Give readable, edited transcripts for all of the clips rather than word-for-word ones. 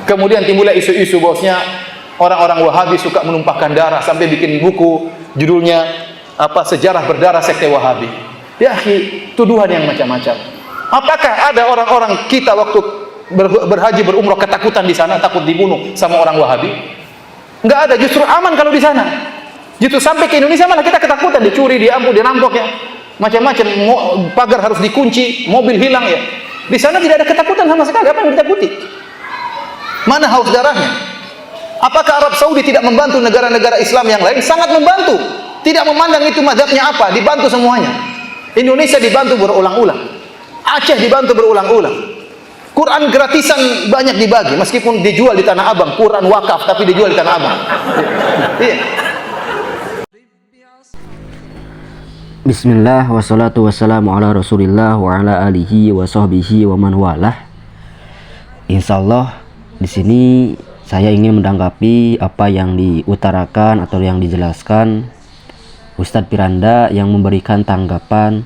Kemudian timbullah isu-isu bahwasanya orang-orang Wahabi suka menumpahkan darah sampai bikin buku judulnya apa, sejarah berdarah sekte Wahabi. Ya akhi, tuduhan yang macam-macam. Apakah ada orang-orang kita waktu berhaji berumrah ketakutan di sana, takut dibunuh sama orang Wahabi? Enggak ada, justru aman kalau di sana. Justru sampai ke Indonesia malah kita ketakutan, dicuri, diambil, dirampok ya. Macam-macam, pagar harus dikunci, mobil hilang ya. Di sana tidak ada ketakutan sama sekali. Apa yang ditakuti? Mana haus darahnya? Apakah Arab Saudi tidak membantu negara-negara Islam yang lain? Sangat membantu. Tidak memandang itu mazhabnya apa, dibantu semuanya. Indonesia dibantu berulang-ulang. Aceh dibantu berulang-ulang. Quran gratisan banyak dibagi, meskipun dijual di Tanah Abang. Quran wakaf tapi dijual di Tanah Abang. Iya. Bismillah wassalatu wassalamu ala Rasulillah wa ala alihi wa sahbihi wa man walah. Insyaallah di sini saya ingin menanggapi apa yang diutarakan atau yang dijelaskan Ustadz Piranda yang memberikan tanggapan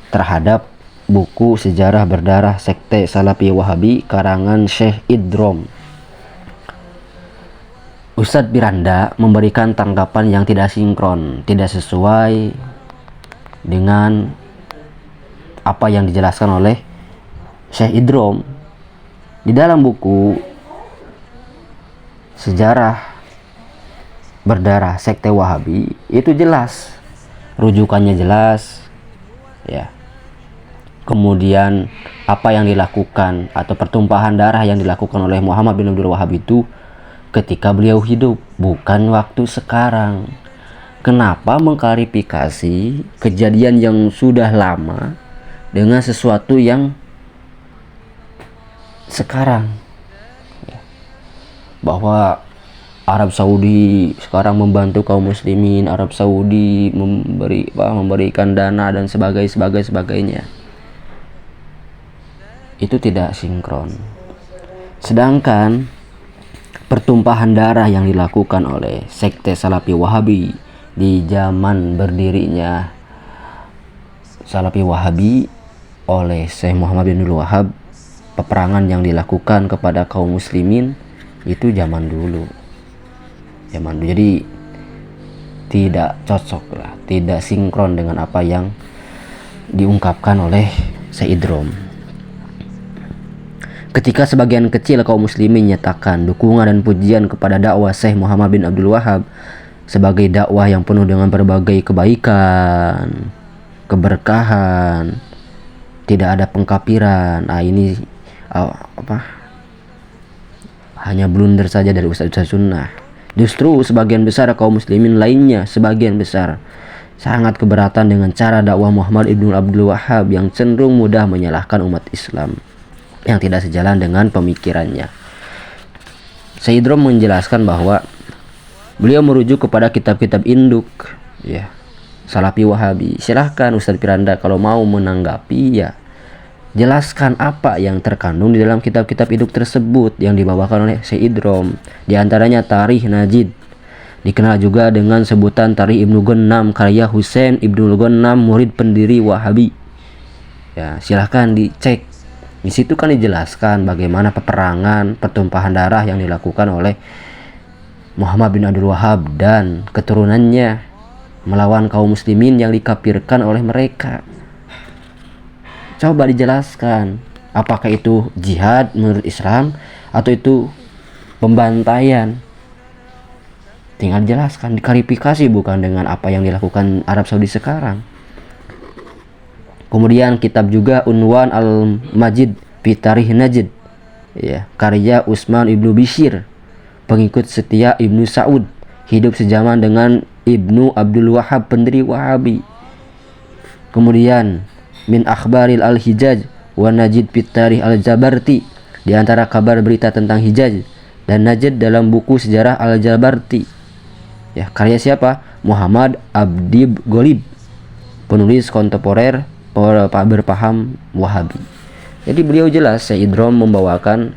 terhadap buku Sejarah Berdarah Sekte Salafi Wahabi karangan Syekh Idrom. Ustadz Piranda memberikan tanggapan yang tidak sinkron, tidak sesuai dengan apa yang dijelaskan oleh Syekh Idrom di dalam buku Sejarah Berdarah Sekte Wahabi. Itu jelas, rujukannya jelas ya. Kemudian apa yang dilakukan atau pertumpahan darah yang dilakukan oleh Muhammad bin Abdul Wahhab itu ketika beliau hidup, bukan waktu sekarang. Kenapa mengklarifikasi kejadian yang sudah lama dengan sesuatu yang sekarang ya. Bahwa Arab Saudi sekarang membantu kaum muslimin, Arab Saudi memberikan dana dan sebagainya. Itu tidak sinkron. Sedangkan pertumpahan darah yang dilakukan oleh sekte Salafi Wahabi di zaman berdirinya Salafi Wahabi oleh Syekh Muhammad bin Abdul Wahhab, peperangan yang dilakukan kepada kaum muslimin itu zaman dulu. Jadi tidak cocok lah, tidak sinkron dengan apa yang diungkapkan oleh Syekh Idrom. Ketika sebagian kecil kaum muslimin menyatakan dukungan dan pujian kepada dakwah Syekh Muhammad bin Abdul Wahhab sebagai dakwah yang penuh dengan berbagai kebaikan, keberkahan, tidak ada pengkafiran. Ini hanya blunder saja dari ustaz-ustaz sunnah. Justru sebagian besar kaum muslimin lainnya, sebagian besar sangat keberatan dengan cara dakwah Muhammad ibn Abdul Wahhab yang cenderung mudah menyalahkan umat Islam yang tidak sejalan dengan pemikirannya. Syekh Idrom menjelaskan bahwa beliau merujuk kepada kitab-kitab induk ya Salafi Wahabi. Silahkan Ustadz Piranda kalau mau menanggapi ya, jelaskan apa yang terkandung di dalam kitab-kitab induk tersebut yang dibawakan oleh Syekh Idrom. Di antaranya Tarikh Najid, dikenal juga dengan sebutan Tarikh Ibnu Ghannam karya Husain Ibnu Ghannam, murid pendiri Wahabi. Ya, silahkan dicek. Di situ kan dijelaskan bagaimana peperangan, pertumpahan darah yang dilakukan oleh Muhammad bin Abdul Wahhab dan keturunannya melawan kaum muslimin yang dikafirkan oleh mereka. Coba dijelaskan, apakah itu jihad menurut Islam atau itu pembantaian? Tinggal dijelaskan, diklarifikasi, bukan dengan apa yang dilakukan Arab Saudi sekarang. Kemudian kitab juga Unwan al-Majid fi Tarikh Najd ya, karya Utsman ibnu Bishr, pengikut setia Ibnu Saud, hidup sejaman dengan Ibnu Abdul Wahhab, pendiri Wahabi. Kemudian Min Akhbaril Al-Hijaz wa Najid fit Tarikh Al-Jabarti, di antara kabar berita tentang Hijaz dan Najd dalam buku Sejarah Al-Jabarti. Ya, karya siapa? Muhammad Abdi Golib, penulis kontemporer berpaham Wahabi. Jadi beliau jelas, Syekh Idrom membawakan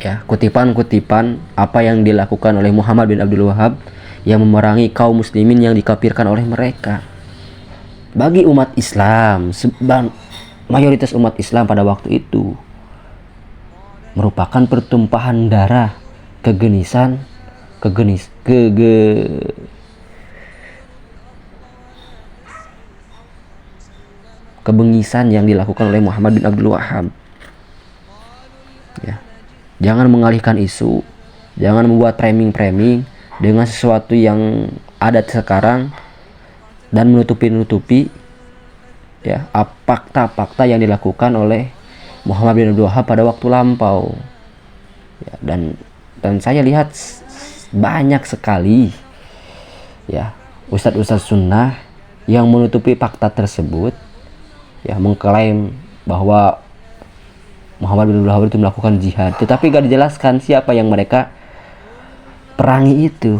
ya kutipan-kutipan apa yang dilakukan oleh Muhammad bin Abdul Wahhab yang memerangi kaum muslimin yang dikafirkan oleh mereka. Bagi umat Islam, mayoritas umat Islam pada waktu itu merupakan pertumpahan darah, kebengisan yang dilakukan oleh Muhammad bin Abdul Wahhab. Ya. Jangan mengalihkan isu, jangan membuat framing dengan sesuatu yang ada sekarang dan menutupi ya fakta-fakta yang dilakukan oleh Muhammad bin Abdul Wahhab pada waktu lampau. Ya, dan saya lihat banyak sekali ya ustadz-ustadz sunnah yang menutupi fakta tersebut, ya mengklaim bahwa Muhammad bin Abdul Wahhab itu melakukan jihad, tetapi gak dijelaskan siapa yang mereka perangi itu.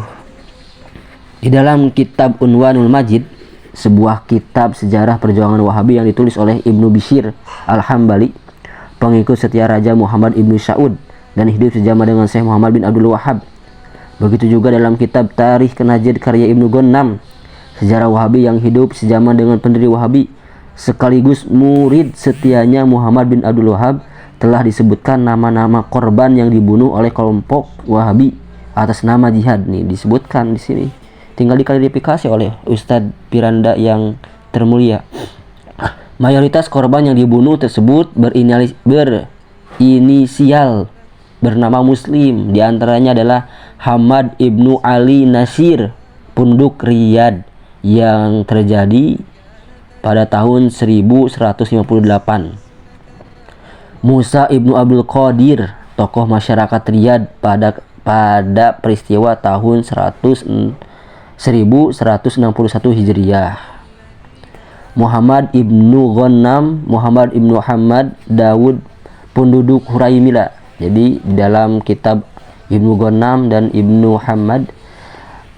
Di dalam kitab Unwanul Majid, sebuah kitab sejarah perjuangan Wahabi yang ditulis oleh Ibnu Bishr Al-Hambali, pengikut setia Raja Muhammad Ibnu Saud dan hidup sejaman dengan Syekh Muhammad bin Abdul Wahhab. Begitu juga dalam kitab Tarikh Najd karya Ibnu Ghannam, sejarah Wahabi yang hidup sejaman dengan pendiri Wahabi sekaligus murid setianya Muhammad bin Abdul Wahhab, telah disebutkan nama-nama korban yang dibunuh oleh kelompok Wahabi atas nama jihad. Nih disebutkan di sini, tinggal diklarifikasi oleh Ustadz Piranda yang termulia. Mayoritas korban yang dibunuh tersebut berinisial bernama Muslim. Di antaranya adalah Hamad Ibnu Ali Nasir, penduduk Riyadh, yang terjadi pada tahun 1158. Musa Ibnu Abdul Qadir, tokoh masyarakat Riyadh pada peristiwa tahun 1161 Hijriah. Muhammad Ibnu Ghannam, Muhammad Ibnu Hamad Dawud, penduduk Huraimila. Jadi di dalam kitab Ibnu Ghannam dan Ibnu Hamad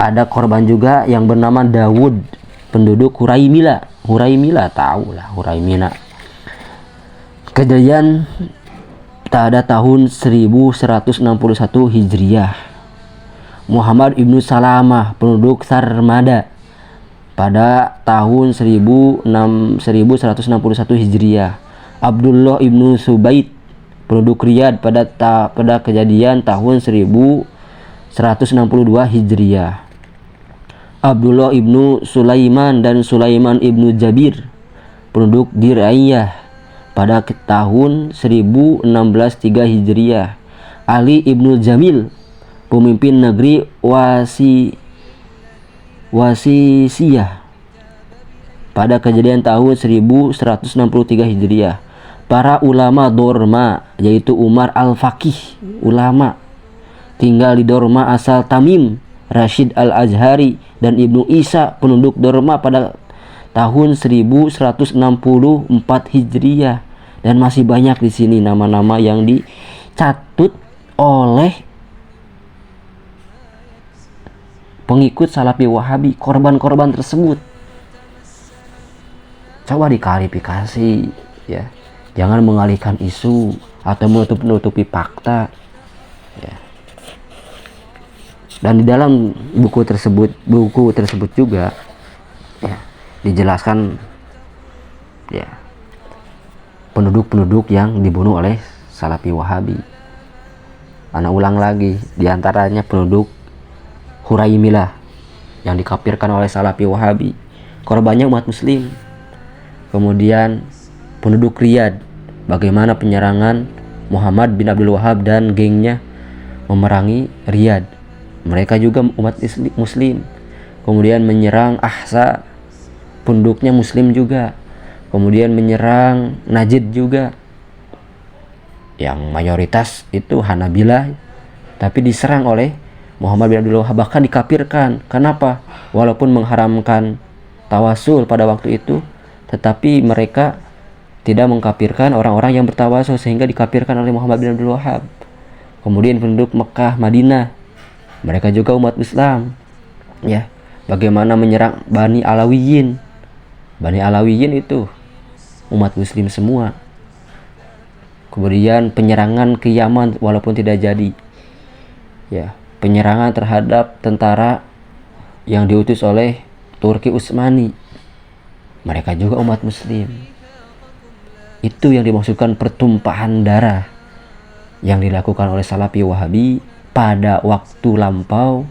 ada korban juga yang bernama Dawud, penduduk Huraimila. Huraimila tahu lah, Huraimila. Kejadian pada tahun 1161 Hijriah. Muhammad Ibnu Salamah, penduduk Sarmada, pada tahun 1161 Hijriah. Abdullah Ibnu Subaid, penduduk Riyadh, pada kejadian tahun 1162 Hijriah. Abdullah Ibnu Sulaiman dan Sulaiman Ibnu Jabir, penduduk Dir'iyah, pada tahun 1163 Hijriah. Ali Ibnu Jamil, pemimpin negeri Wasisiyah, pada kejadian tahun 1163 Hijriah. Para ulama Dorma, yaitu Umar Al-Faqih, ulama tinggal di Dorma asal Tamim, Rashid Al-Azhari dan Ibnu Isa, penduduk Dorma, pada tahun 1164 Hijriah. Dan masih banyak di sini nama-nama yang dicatut oleh pengikut Salafi Wahabi, korban-korban tersebut. Coba diklarifikasi ya. Jangan mengalihkan isu atau menutupi fakta ya. Dan di dalam buku tersebut juga ya, dijelaskan ya penduduk-penduduk yang dibunuh oleh Salafi Wahabi. Ana ulang lagi, diantaranya penduduk Huraimilah yang dikafirkan oleh Salafi Wahabi, korbannya umat muslim. Kemudian penduduk Riyadh, bagaimana penyerangan Muhammad bin Abdul Wahhab dan gengnya memerangi Riyadh, mereka juga umat muslim. Kemudian menyerang Ahsa, penduduknya muslim juga. Kemudian menyerang Najd juga, yang mayoritas itu Hanabilah, tapi diserang oleh Muhammad bin Abdul Wahhab, bahkan dikafirkan. Kenapa? Walaupun mengharamkan tawasul pada waktu itu, tetapi mereka tidak mengkafirkan orang-orang yang bertawasul, sehingga dikafirkan oleh Muhammad bin Abdul Wahhab. Kemudian penduduk Mekah, Madinah, mereka juga umat Islam ya. Bagaimana menyerang Bani Alawiyin. Bani Alawiyin itu umat muslim semua. Kemudian penyerangan ke Yaman walaupun tidak jadi ya, penyerangan terhadap tentara yang diutus oleh Turki Utsmani, mereka juga umat muslim. Itu yang dimaksudkan pertumpahan darah yang dilakukan oleh Salafi Wahabi pada waktu lampau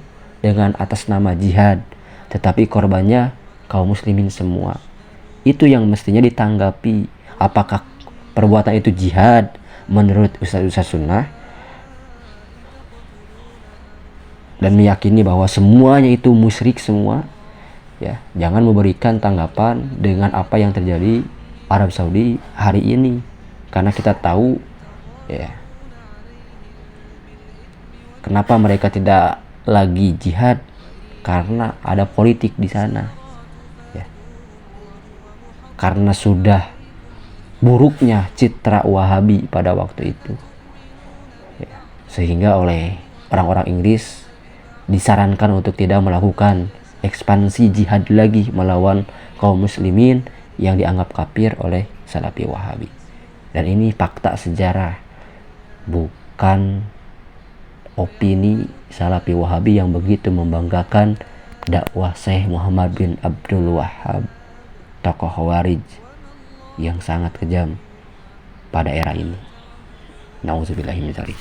dengan atas nama jihad, tetapi korbannya kaum muslimin semua. Itu yang mestinya ditanggapi. Apakah perbuatan itu jihad menurut ustaz-ustaz sunnah dan meyakini bahwa semuanya itu musyrik semua, ya, jangan memberikan tanggapan dengan apa yang terjadi Arab Saudi hari ini, karena kita tahu, ya, kenapa mereka tidak lagi jihad, karena ada politik di sana, ya. Karena sudah buruknya citra Wahabi pada waktu itu, ya. Sehingga oleh orang-orang Inggris disarankan untuk tidak melakukan ekspansi jihad lagi melawan kaum muslimin yang dianggap kafir oleh Salafi Wahabi. Dan ini fakta sejarah, bukan opini Salafi Wahabi yang begitu membanggakan dakwah Syekh Muhammad bin Abdul Wahhab, tokoh Khawarij yang sangat kejam pada era ini. Nauzubillahi min dzalik.